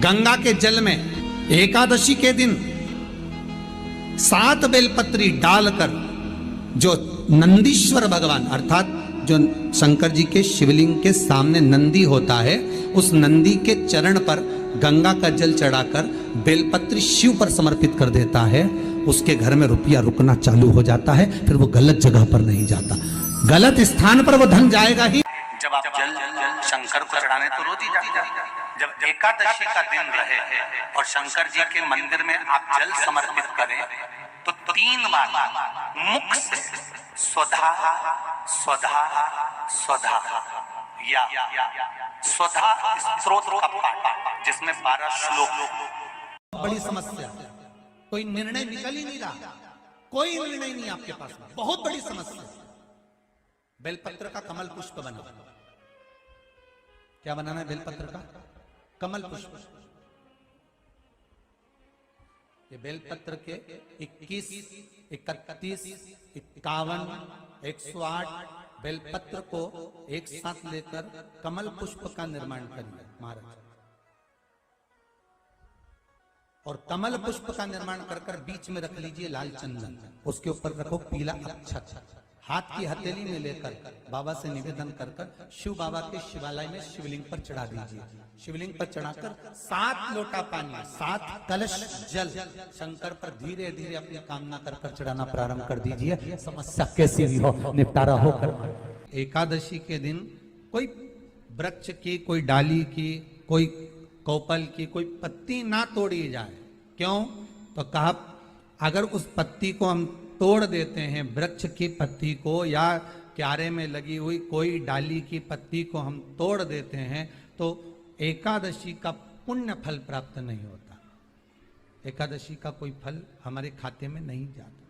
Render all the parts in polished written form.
गंगा के जल में एकादशी के दिन 7 बेलपत्री डालकर जो नंदीश्वर भगवान अर्थात जो शंकर जी के शिवलिंग के सामने नंदी होता है, उस नंदी के चरण पर गंगा का जल चढ़ाकर बेलपत्री शिव पर समर्पित कर देता है, उसके घर में रुपया रुकना चालू हो जाता है। फिर वो गलत जगह पर नहीं जाता, गलत स्थान पर वो धन जाएगा ही। जब आप जल शंकर को चढ़ाने तो रोज ही जाते हैं। जब एकादशी का दिन रहे और शंकर जी के मंदिर में आप जल समर्पित करें तो 3 बार मुख से स्वधा स्वधा स्वधा या स्वधा स्त्रोत का पाठ जिसमें 12 श्लोक। बड़ी समस्या, कोई निर्णय निकल ही नहीं रहा, कोई निर्णय नहीं आपके पास में, बहुत बड़ी समस्या। बेलपत्र का कमल पुष्प बना, क्या बनाना है? बेलपत्र का कमल पुष्प। ये बेलपत्र के 21, 31, 51, 108 बेलपत्र को एक साथ लेकर कमल पुष्प का निर्माण करिए महाराज। और कमल पुष्प का निर्माण कर बीच में रख लीजिए लाल चंदन, उसके ऊपर रखो पीला अक्षत, हाथ की हथेली में लेकर बाबा से निवेदन कर शिव बाबा के शिवालय में शिवलिंग पर चढ़ा दीजिए। शिवलिंग पर चढ़ाकर 7 लोटा पानी, 7 कलश जल शंकर पर धीरे धीरे अपनी कामना कर चढ़ाना प्रारंभ कर दीजिए। समस्या कैसी भी हो निपटारा होकर। एकादशी के दिन कोई वृक्ष की, कोई डाली की, कोई कोपल की कोई पत्ती ना तोड़ी जाए। क्यों? तो कहा अगर उस पत्ती को हम तोड़ देते हैं, वृक्ष की पत्ती को या क्यारे में लगी हुई कोई डाली की पत्ती को हम तोड़ देते हैं तो एकादशी का पुण्य फल प्राप्त नहीं होता, एकादशी का कोई फल हमारे खाते में नहीं जाता,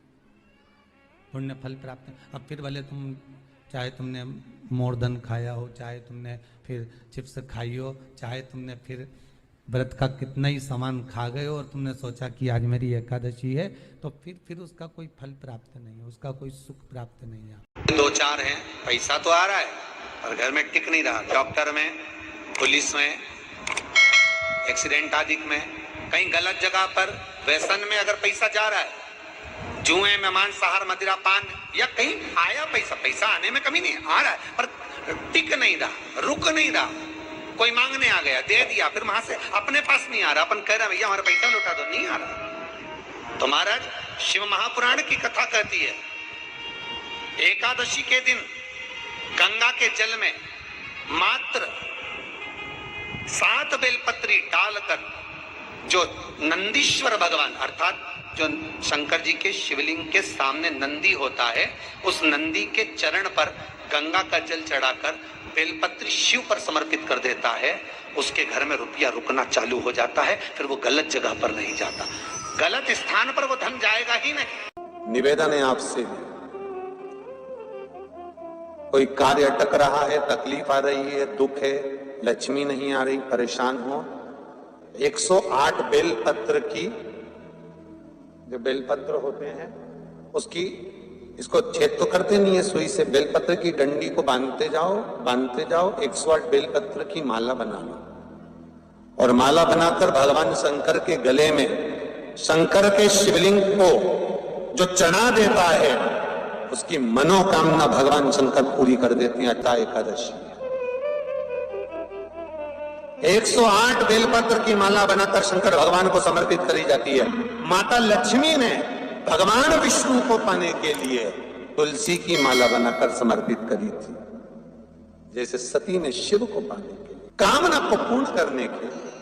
पुण्य फल प्राप्त। अब फिर भले तुम चाहे तुमने मोरधन खाया हो, चाहे तुमने फिर चिप्स खाई हो, चाहे तुमने फिर व्रत का कितना ही सामान खा गए हो और तुमने सोचा कि आज मेरी एकादशी है, तो फिर उसका कोई फल प्राप्त नहीं है, उसका कोई सुख प्राप्त नहीं है। 2-4 हैं, पैसा तो आ रहा है पर घर में टिक नहीं रहा। डॉक्टर में, पुलिस में, एक्सीडेंट आदि में, कहीं गलत जगह पर व्यसन में अगर पैसा जा रहा है, जुए में, मांसाहार, मदिरा पान, या कहीं आया पैसा आने में कमी नहीं, आ रहा है पर टिक नहीं रहा, रुक नहीं रहा। कोई मांगने आ गया, दे दिया, फिर वहां से अपने पास नहीं आ रहा, अपन कह रहे हैं भैया हमारा पैसा लौटा दो, नहीं आ रहा। तो महाराज शिव महापुराण की कथा कहती है एकादशी के दिन गंगा के जल में मात्र 7 बेलपत्री डालकर जो नंदीश्वर भगवान अर्थात जो शंकर जी के शिवलिंग के सामने नंदी होता है, उस नंदी के चरण पर गंगा का जल चढ़ाकर बेलपत्री शिव पर समर्पित कर देता है, उसके घर में रुपया रुकना चालू हो जाता है। फिर वो गलत जगह पर नहीं जाता, गलत स्थान पर वो धन जाएगा ही नहीं। निवेदन है आपसे, कोई कार्य अटक रहा है, तकलीफ आ रही है, दुख है, लक्ष्मी नहीं आ रही, परेशान हो, 108 बेलपत्र की जो बेलपत्र होते हैं उसकी, इसको छेद तो करते नहीं है सुई से, बेलपत्र की डंडी को बांधते जाओ 108 बेलपत्र की माला बना लो और माला बनाकर भगवान शंकर के गले में शंकर के शिवलिंग को जो चढ़ा देता है उसकी मनोकामना भगवान शंकर पूरी कर देते हैं। अट्ठा एकादशी 108 बेलपत्र की माला बनाकर शंकर भगवान को समर्पित करी जाती है। माता लक्ष्मी ने भगवान विष्णु को पाने के लिए तुलसी की माला बनाकर समर्पित करी थी, जैसे सती ने शिव को पाने के लिए, कामना को पूर्ण करने के लिए।